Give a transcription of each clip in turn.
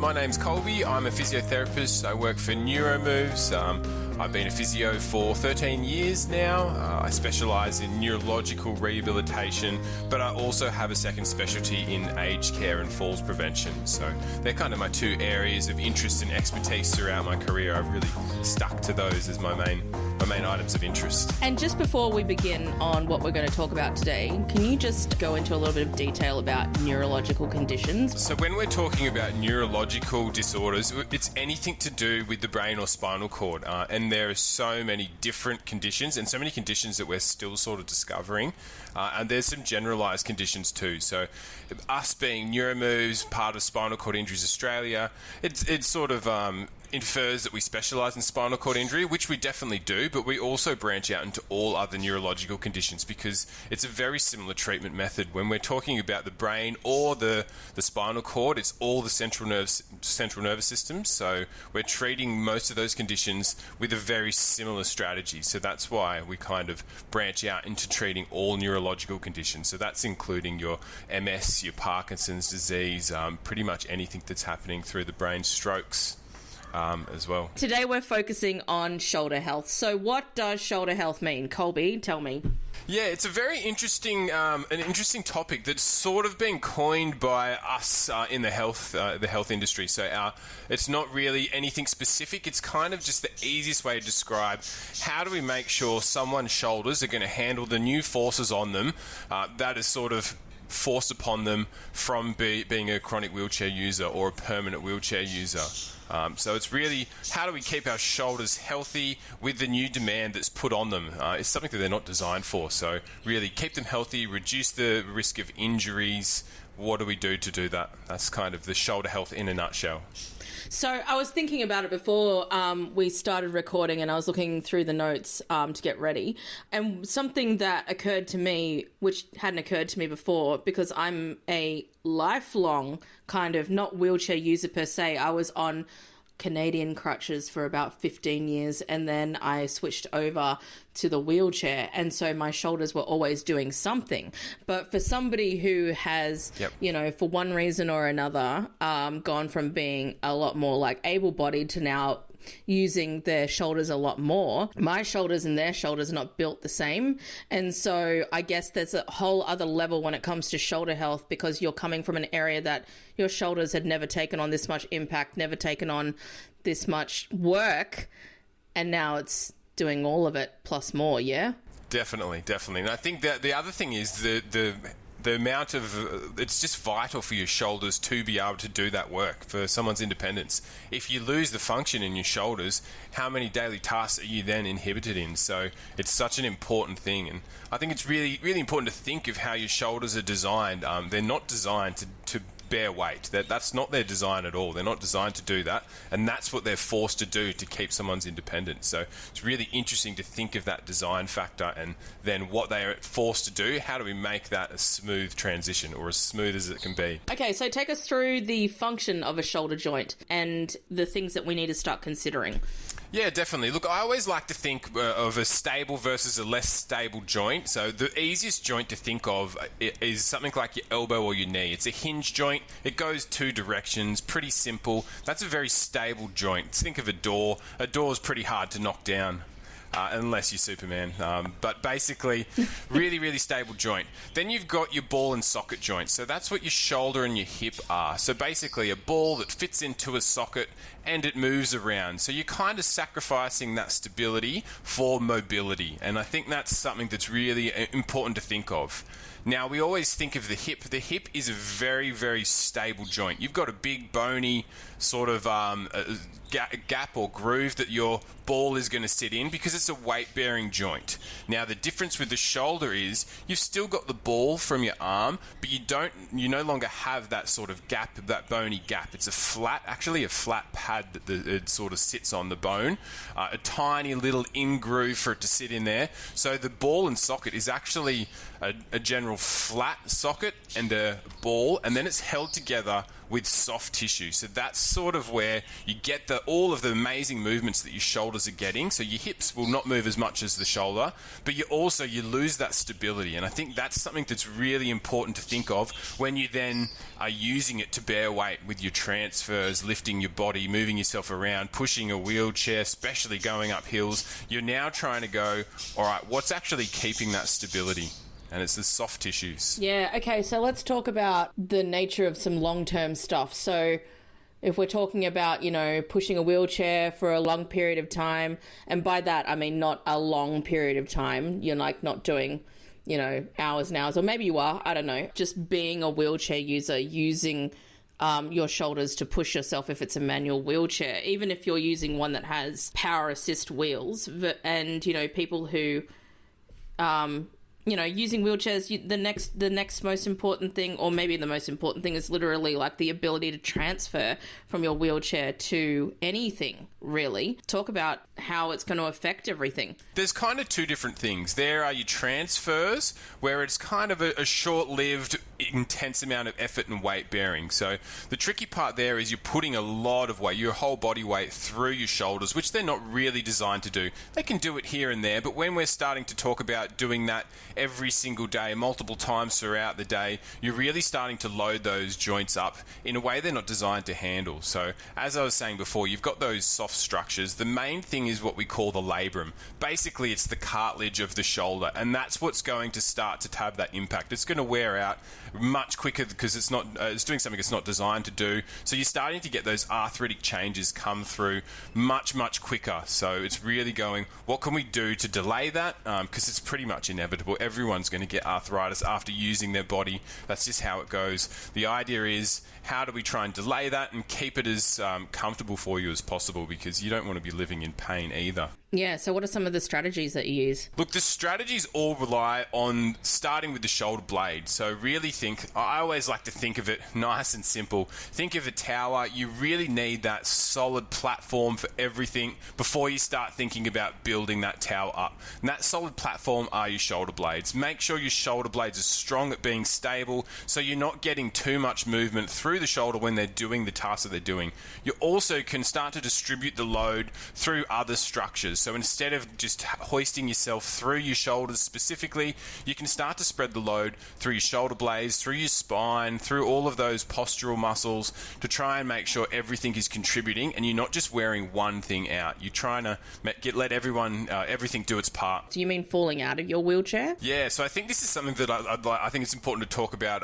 My name's Colbey. I'm a physiotherapist. I work for NeuroMoves. I've been a physio for 13 years now. I specialise in neurological rehabilitation, but I also have a second specialty in aged care and falls prevention. So they're kind of my two areas of interest and expertise throughout my career. I've really stuck to those as my main items of interest. And just before we begin on what we're going to talk about today, can you just go into a little bit of detail about neurological conditions? So when we're talking about neurological disorders, it's anything to do with the brain or spinal cord. And there are so many different conditions and so many conditions that we're still sort of discovering. And there's some generalised conditions too. So us being NeuroMoves, part of Spinal Cord Injuries Australia, it's sort of infers that we specialise in spinal cord injury, which we definitely do, but we also branch out into all other neurological conditions because it's a very similar treatment method. When we're talking about the brain or the spinal cord, it's all the central nervous system. So we're treating most of those conditions with a very similar strategy. So that's why we kind of branch out into treating all neurological conditions. So that's including your MS, your Parkinson's disease, pretty much anything that's happening through the brain, strokes, as well. Today we're focusing on shoulder health. So what does shoulder health mean? Colbey, tell me. Yeah, it's a very interesting topic that's sort of been coined by us in the health industry. So it's not really anything specific. It's kind of just the easiest way to describe how do we make sure someone's shoulders are going to handle the new forces on them that is sort of forced upon them from being a chronic wheelchair user or a permanent wheelchair user. So it's really how do we keep our shoulders healthy with the new demand that's put on them. It's something that they're not designed for. So really keep them healthy, reduce the risk of injuries. What do we do to do that? That's kind of the shoulder health in a nutshell. So I was thinking about it before we started recording, and I was looking through the notes to get ready. And something that occurred to me, which hadn't occurred to me before, because I'm a lifelong kind of not wheelchair user per se. I was on Canadian crutches for about 15 years, and then I switched over to the wheelchair, and so my shoulders were always doing something. But for somebody who has, for one reason or another, gone from being a lot more like able-bodied to now using their shoulders a lot more, my shoulders and their shoulders are not built the same. And so I guess there's a whole other level when it comes to shoulder health, because you're coming from an area that your shoulders had never taken on this much impact, never taken on this much work, and now it's doing all of it plus more. Yeah, definitely. And I think that the other thing is the amount of it's just vital for your shoulders to be able to do that work for someone's independence. If you lose the function in your shoulders, how many daily tasks are you then inhibited in? So it's such an important thing, and I think it's really, really important to think of how your shoulders are designed. They're not designed to bear weight. That's not their design at all. They're not designed to do that, and that's what they're forced to do to keep someone's independence. So it's really interesting to think of that design factor and then what they are forced to do. How do we make that a smooth transition, or as smooth as it can be? Okay, so take us through the function of a shoulder joint and the things that we need to start considering. Yeah, definitely. Look, I always like to think of a stable versus a less stable joint. So the easiest joint to think of is something like your elbow or your knee. It's a hinge joint. It goes two directions, pretty simple. That's a very stable joint. Think of a door. A door is pretty hard to knock down. Unless you're Superman. But basically, really, really stable joint. Then you've got your ball and socket joint. So that's what your shoulder and your hip are. So basically a ball that fits into a socket and it moves around. So you're kind of sacrificing that stability for mobility. And I think that's something that's really important to think of. Now, we always think of the hip. The hip is a very, very stable joint. You've got a big, bony sort of gap or groove that your ball is going to sit in because it's a weight-bearing joint. Now, the difference with the shoulder is you've still got the ball from your arm, but you no longer have that sort of gap, that bony gap. It's a flat pad that it sort of sits on the bone, a tiny little in-groove for it to sit in there. So the ball and socket is actually a general flat socket and a ball, and then it's held together with soft tissue. So that's sort of where you get all of the amazing movements that your shoulders are getting. So your hips will not move as much as the shoulder, but you lose that stability. And I think that's something that's really important to think of when you then are using it to bear weight with your transfers, lifting your body, moving yourself around, pushing a wheelchair, especially going up hills. You're now trying to go, all right, what's actually keeping that stability? And it's the soft tissues. Yeah, okay, so let's talk about the nature of some long-term stuff. So if we're talking about, pushing a wheelchair for a long period of time, and by that I mean not a long period of time, you're like not doing, hours and hours, or maybe you are, I don't know, just being a wheelchair user, using your shoulders to push yourself if it's a manual wheelchair, even if you're using one that has power assist wheels, and, people who... using wheelchairs, the next most important thing, or maybe the most important thing, is literally like the ability to transfer from your wheelchair to anything, really. Talk about how it's going to affect everything. There's kind of two different things. There are your transfers, where it's kind of a short-lived, intense amount of effort and weight bearing. So the tricky part there is you're putting a lot of weight, your whole body weight, through your shoulders, which they're not really designed to do. They can do it here and there, but when we're starting to talk about doing that every single day, multiple times throughout the day, you're really starting to load those joints up in a way they're not designed to handle. So as I was saying before, you've got those soft structures. The main thing is what we call the labrum. Basically, it's the cartilage of the shoulder, and that's what's going to start to have that impact. It's going to wear out much quicker because it's doing something it's not designed to do. So you're starting to get those arthritic changes come through much, much quicker. So it's really going, what can we do to delay that? Because it's pretty much inevitable. Everyone's going to get arthritis after using their body. That's just how it goes. The idea is, how do we try and delay that and keep it as comfortable for you as possible, because you don't want to be living in pain either. Yeah, so what are some of the strategies that you use? Look, the strategies all rely on starting with the shoulder blade. So really I always like to think of it nice and simple. Think of a tower. You really need that solid platform for everything before you start thinking about building that tower up. And that solid platform are your shoulder blades. Make sure your shoulder blades are strong at being stable, so you're not getting too much movement through the shoulder when they're doing the tasks that they're doing. You also can start to distribute the load through other structures. So instead of just hoisting yourself through your shoulders specifically, you can start to spread the load through your shoulder blades, through your spine, through all of those postural muscles, to try and make sure everything is contributing and you're not just wearing one thing out. You're trying to let everything do its part. Do you mean falling out of your wheelchair? Yeah, so I think this is something that I think it's important to talk about.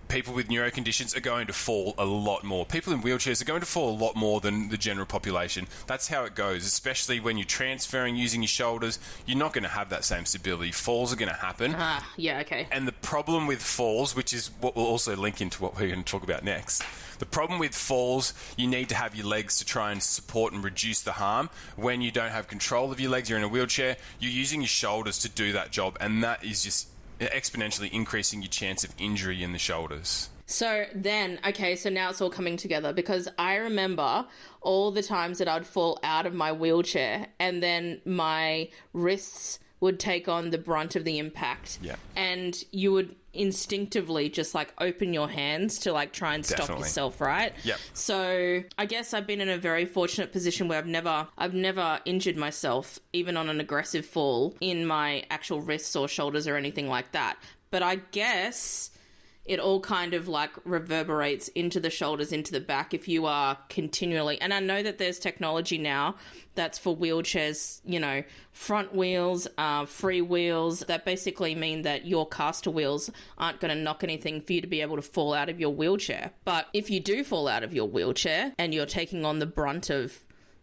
People with neuro conditions are going to fall a lot more. People in wheelchairs are going to fall a lot more than the general population. That's how it goes, especially when you're transferring using your shoulders. You're not going to have that same stability. Falls are going to happen. Yeah, okay. And the problem with falls, which is what will also link into what we're going to talk about next, the problem with falls, you need to have your legs to try and support and reduce the harm. When you don't have control of your legs, you're in a wheelchair, you're using your shoulders to do that job, and that is just exponentially increasing your chance of injury in the shoulders. So then, okay, so now it's all coming together, because I remember all the times that I'd fall out of my wheelchair and then my wrists would take on the brunt of the impact. Yeah. And you would instinctively just like open your hands to like try and stop yourself, right? Yep. So I guess I've been in a very fortunate position where I've never injured myself, even on an aggressive fall, in my actual wrists or shoulders or anything like that. But I guess it all kind of like reverberates into the shoulders, into the back, if you are continually. And I know that there's technology now that's for wheelchairs, you know, front wheels, free wheels, that basically mean that your caster wheels aren't going to knock anything for you to be able to fall out of your wheelchair. But if you do fall out of your wheelchair and you're taking on the brunt of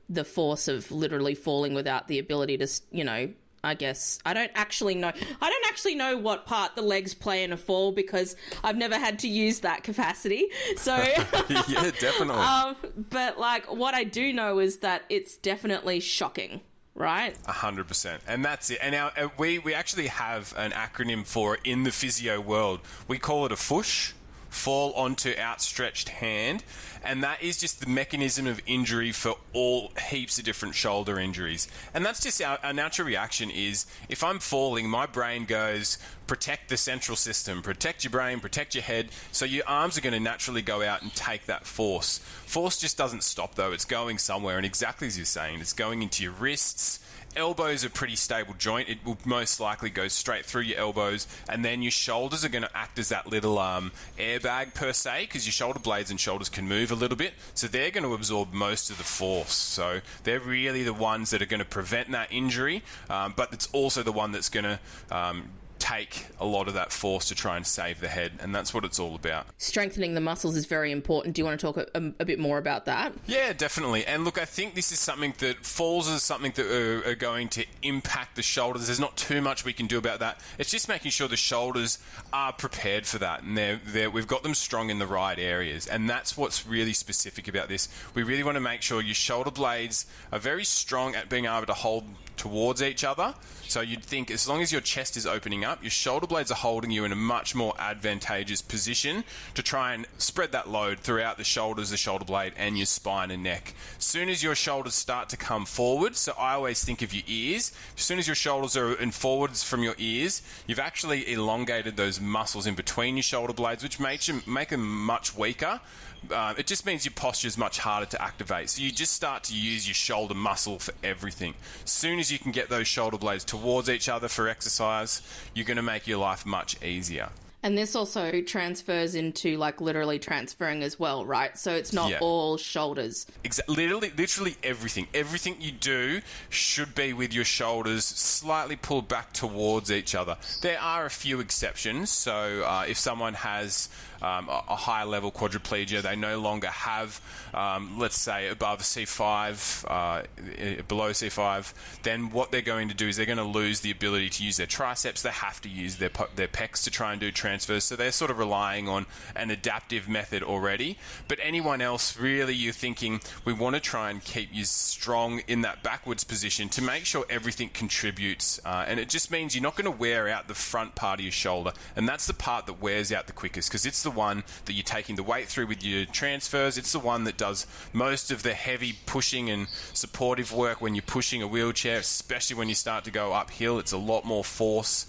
the force of literally falling without the ability to, you know, I guess I don't actually know what part the legs play in a fall, because I've never had to use that capacity. So yeah, definitely. But like what I do know is that it's definitely shocking, right? 100%. And that's it. And we actually have an acronym for it in the physio world. We call it a FUSH. fall onto outstretched hand. And that is just the mechanism of injury for all heaps of different shoulder injuries. And that's just our natural reaction is, if I'm falling, my brain goes, protect the central system, protect your brain, protect your head. So your arms are going to naturally go out and take that force. Force just doesn't stop though. It's going somewhere. And exactly as you're saying, it's going into your wrists. Elbows are a pretty stable joint. It will most likely go straight through your elbows, and then your shoulders are going to act as that little airbag per se, because your shoulder blades and shoulders can move a little bit, so they're going to absorb most of the force. So they're really the ones that are going to prevent that injury, but it's also the one that's going to take a lot of that force to try and save the head, and that's what it's all about. Strengthening the muscles is very important. Do you want to talk a bit more about that? Yeah, definitely. And look, I think this is something that falls as something that are going to impact the shoulders. There's not too much we can do about that. It's just making sure the shoulders are prepared for that, and we've got them strong in the right areas, and that's what's really specific about this. We really want to make sure your shoulder blades are very strong at being able to hold towards each other. So you'd think as long as your chest is opening up, your shoulder blades are holding you in a much more advantageous position to try and spread that load throughout the shoulders, the shoulder blade, and your spine and neck. As soon as your shoulders start to come forward, so I always think of your ears, as soon as your shoulders are in forwards from your ears, you've actually elongated those muscles in between your shoulder blades, which make them much weaker. It just means your posture is much harder to activate. So you just start to use your shoulder muscle for everything. As soon as you can get those shoulder blades towards each other for exercise, you're going to make your life much easier. And this also transfers into like literally transferring as well, right? So it's not all shoulders. Literally everything. Everything you do should be with your shoulders slightly pulled back towards each other. There are a few exceptions. So if someone has a high level quadriplegia, they no longer have, let's say, above C5, below C5, then what they're going to do is they're going to lose the ability to use their triceps. They have to use their pecs to try and do transfers. So they're sort of relying on an adaptive method already. But anyone else, really, you're thinking, we want to try and keep you strong in that backwards position to make sure everything contributes. And it just means you're not going to wear out the front part of your shoulder. And that's the part that wears out the quickest, because it's the one that you're taking the weight through with your transfers. It's the one that does most of the heavy pushing and supportive work when you're pushing a wheelchair, especially when you start to go uphill. It's a lot more force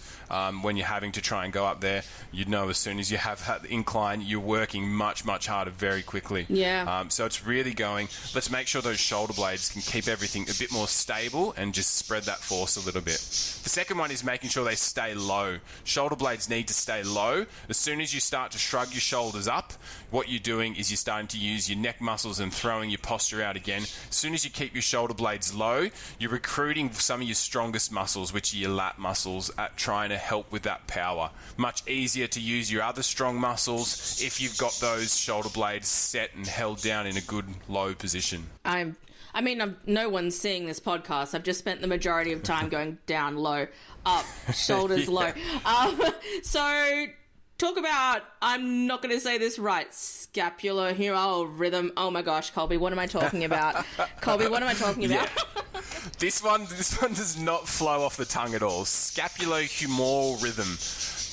when you're having to try and go up there. You'd know as soon as you have that incline, you're working much, much harder very quickly. Yeah. So it's really going, let's make sure those shoulder blades can keep everything a bit more stable and just spread that force a little bit. The second one is making sure they stay low. Shoulder blades need to stay low. As soon as you start to shrug your shoulders up, what you're doing is you're starting to use your neck muscles and throwing your posture out again. As soon as you keep your shoulder blades low, you're recruiting some of your strongest muscles, which are your lat muscles, at trying to help with that power. Much easier to use your other strong muscles if you've got those shoulder blades set and held down in a good low position. No one's seeing this podcast. I've just spent the majority of time going down low, up, shoulders low. So talk about, I'm not going to say this right, scapulohumeral rhythm. Oh my gosh, Colby, what am I talking about? Colby, what am I talking about? Yeah. This one does not flow off the tongue at all. Scapulohumeral rhythm.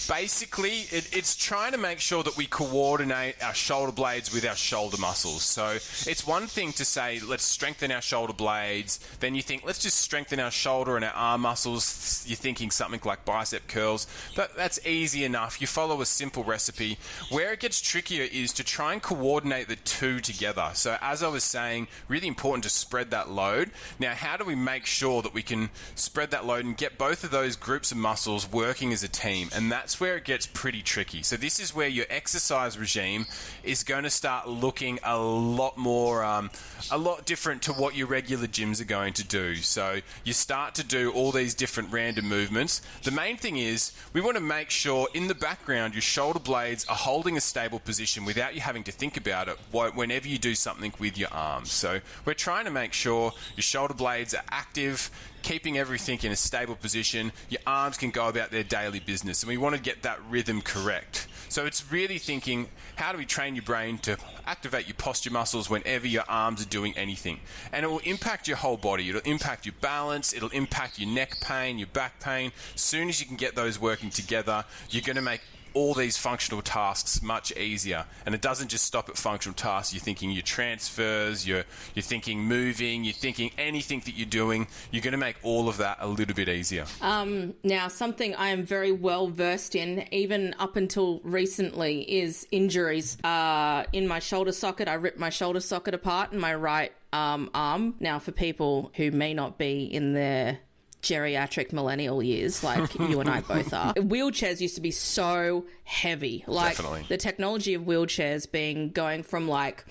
Basically, it's trying to make sure that we coordinate our shoulder blades with our shoulder muscles. So it's one thing to say, let's strengthen our shoulder blades. Then you think, let's just strengthen our shoulder and our arm muscles. You're thinking something like bicep curls. That's easy enough. You follow a simple recipe. Where it gets trickier is to try and coordinate the two together. So as I was saying, really important to spread that load. Now, how do we make sure that we can spread that load and get both of those groups of muscles working as a team? And that's where it gets pretty tricky. So this is where your exercise regime is going to start looking a lot more, a lot different to what your regular gyms are going to do. So you start to do all these different random movements. The main thing is we want to make sure in the background your shoulder blades are holding a stable position without you having to think about it whenever you do something with your arms. So we're trying to make sure your shoulder blades are active, keeping everything in a stable position. Your arms can go about their daily business, and we want to get that rhythm correct. So it's really thinking, how do we train your brain to activate your posture muscles whenever your arms are doing anything? And it will impact your whole body. It'll impact your balance. It'll impact your neck pain, your back pain. As soon as you can get those working together, you're going to make all these functional tasks much easier. And it doesn't just stop at functional tasks. You're thinking your transfers, you're thinking moving, you're thinking anything that you're doing. You're going to make all of that a little bit easier. Now, something I am very well versed in, even up until recently, is injuries. In my shoulder socket, I ripped my shoulder socket apart in my right arm. Now, for people who may not be in their geriatric millennial years like you and I both are, wheelchairs used to be so heavy. Like, definitely. The technology of wheelchairs going from, like,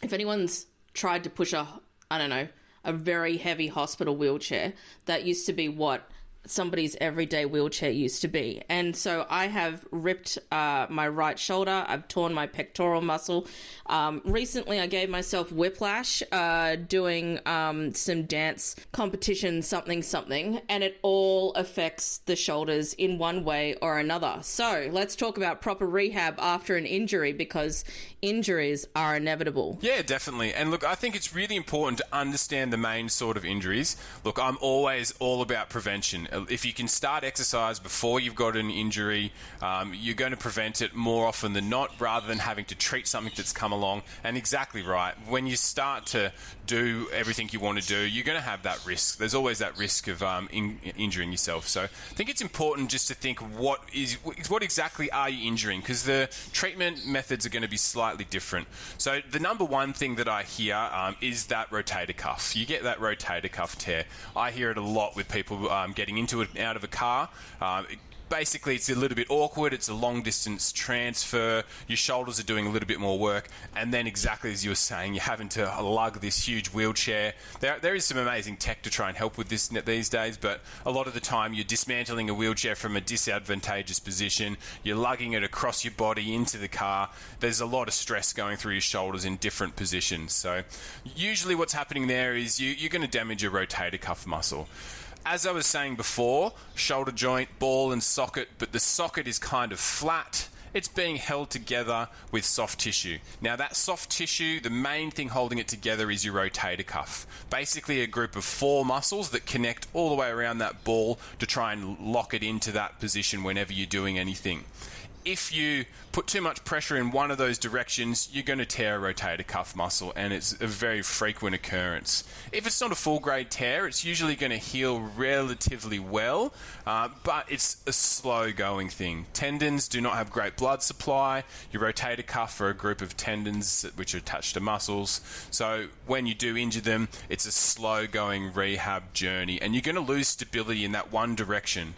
if anyone's tried to push a very heavy hospital wheelchair, that used to be what somebody's everyday wheelchair used to be. And so I have ripped my right shoulder. I've torn my pectoral muscle. Recently, I gave myself whiplash doing some dance competition, something, and it all affects the shoulders in one way or another. So let's talk about proper rehab after an injury, because injuries are inevitable. Yeah, definitely. And look, I think it's really important to understand the main sort of injuries. Look, I'm always all about prevention. If you can start exercise before you've got an injury, you're going to prevent it more often than not, rather than having to treat something that's come along. And exactly right, when you start to do everything you want to do, you're going to have that risk. There's always that risk of injuring yourself. So I think it's important just to think what exactly are you injuring, because the treatment methods are going to be slightly different. So the number one thing that I hear is that rotator cuff. You get that rotator cuff tear. I hear it a lot with people getting into it out of a car. Basically, it's a little bit awkward. It's a long-distance transfer. Your shoulders are doing a little bit more work. And then exactly as you were saying, you're having to lug this huge wheelchair. There is some amazing tech to try and help with this these days, but a lot of the time you're dismantling a wheelchair from a disadvantageous position. You're lugging it across your body into the car. There's a lot of stress going through your shoulders in different positions. So usually what's happening there is you're going to damage your rotator cuff muscle. As I was saying before, shoulder joint, ball and socket, but the socket is kind of flat. It's being held together with soft tissue. Now, that soft tissue, the main thing holding it together is your rotator cuff. Basically a group of 4 muscles that connect all the way around that ball to try and lock it into that position whenever you're doing anything. If you put too much pressure in one of those directions, you're going to tear a rotator cuff muscle, and it's a very frequent occurrence. If it's not a full-grade tear, it's usually going to heal relatively well, but it's a slow-going thing. Tendons do not have great blood supply. Your rotator cuff are a group of tendons which are attached to muscles. So when you do injure them, it's a slow-going rehab journey, and you're going to lose stability in that one direction.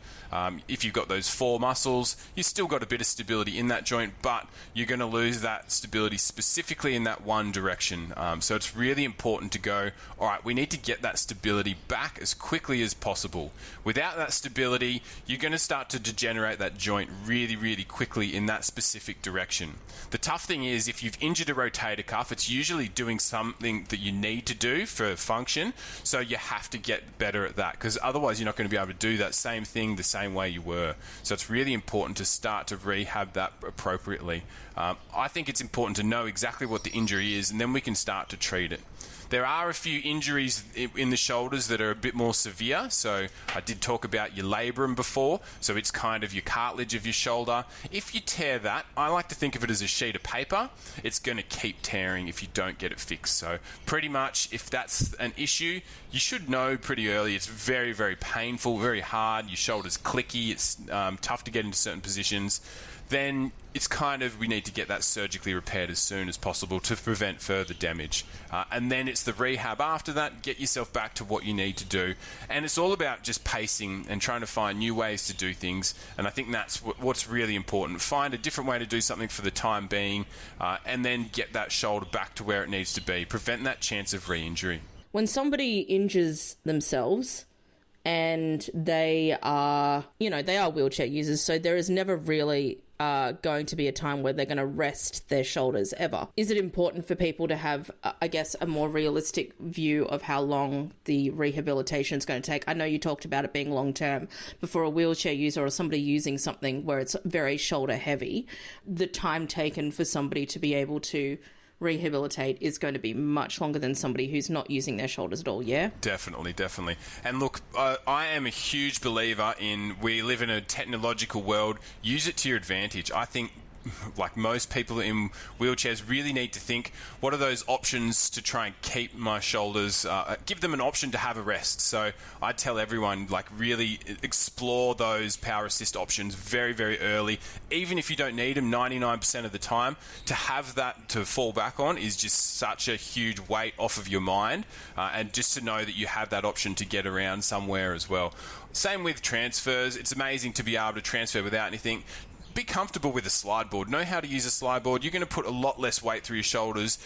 If you've got those 4 muscles, you've still got a bit of stability in that joint, but you're going to lose that stability specifically in that one direction. So it's really important to go, all right, we need to get that stability back as quickly as possible. Without that stability, you're going to start to degenerate that joint really, really quickly in that specific direction. The tough thing is, if you've injured a rotator cuff, it's usually doing something that you need to do for function, so you have to get better at that, because otherwise you're not going to be able to do that same thing the same way you were. So it's really important to start to rehab that appropriately. I think it's important to know exactly what the injury is, and then we can start to treat it. There are a few injuries in the shoulders that are a bit more severe. So I did talk about your labrum before. So it's kind of your cartilage of your shoulder. If you tear that, I like to think of it as a sheet of paper. It's going to keep tearing if you don't get it fixed. So pretty much if that's an issue, you should know pretty early. It's very, very painful, very hard. Your shoulder's clicky. It's tough to get into certain positions. Then it's kind of, we need to get that surgically repaired as soon as possible to prevent further damage. And then it's the rehab after that, get yourself back to what you need to do. And it's all about just pacing and trying to find new ways to do things. And I think that's what's really important. Find a different way to do something for the time being, and then get that shoulder back to where it needs to be. Prevent that chance of re-injury. When somebody injures themselves, and they are wheelchair users, so there is never really going to be a time where they're going to rest their shoulders ever. Is it important for people to have, I guess, a more realistic view of how long the rehabilitation is going to take? I know you talked about it being long-term, but for a wheelchair user or somebody using something where it's very shoulder heavy, the time taken for somebody to be able to rehabilitate is going to be much longer than somebody who's not using their shoulders at all, yeah? Definitely. And look, I am a huge believer in, we live in a technological world, use it to your advantage. I think, like most people in wheelchairs, really need to think, what are those options to try and keep my shoulders, give them an option to have a rest. So I tell everyone, like, really explore those power assist options very, very early. Even if you don't need them 99% of the time, to have that to fall back on is just such a huge weight off of your mind, and just to know that you have that option to get around somewhere as well. Same with transfers. It's amazing to be able to transfer without anything. Be comfortable with a slide board. Know how to use a slide board. You're going to put a lot less weight through your shoulders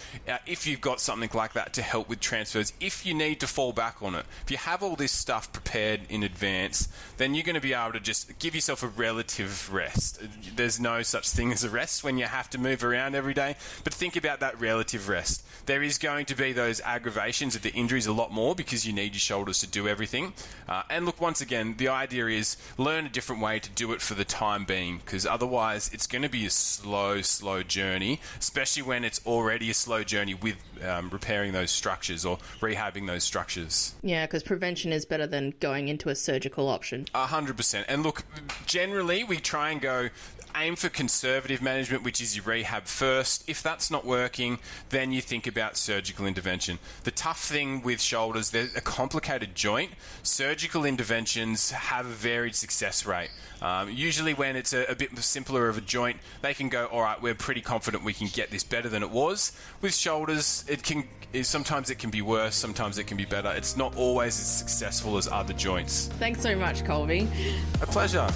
if you've got something like that to help with transfers, if you need to fall back on it. If you have all this stuff prepared in advance, then you're going to be able to just give yourself a relative rest. There's no such thing as a rest when you have to move around every day, but think about that relative rest. There is going to be those aggravations of the injuries a lot more because you need your shoulders to do everything. And look, once again, the idea is learn a different way to do it for the time being, because otherwise it's going to be a slow journey, especially when it's already a slow journey with repairing those structures or rehabbing those structures. Yeah, because prevention is better than going into a surgical option. 100%. And look, generally we try and aim for conservative management, which is you rehab first. If that's not working, then you think about surgical intervention. The tough thing with shoulders, they're a complicated joint. Surgical interventions have a varied success rate. Usually when it's a bit simpler of a joint, they can go, all right, we're pretty confident we can get this better than it was. With shoulders, sometimes it can be worse, sometimes it can be better. It's not always as successful as other joints. Thanks so much, Colbey. A pleasure.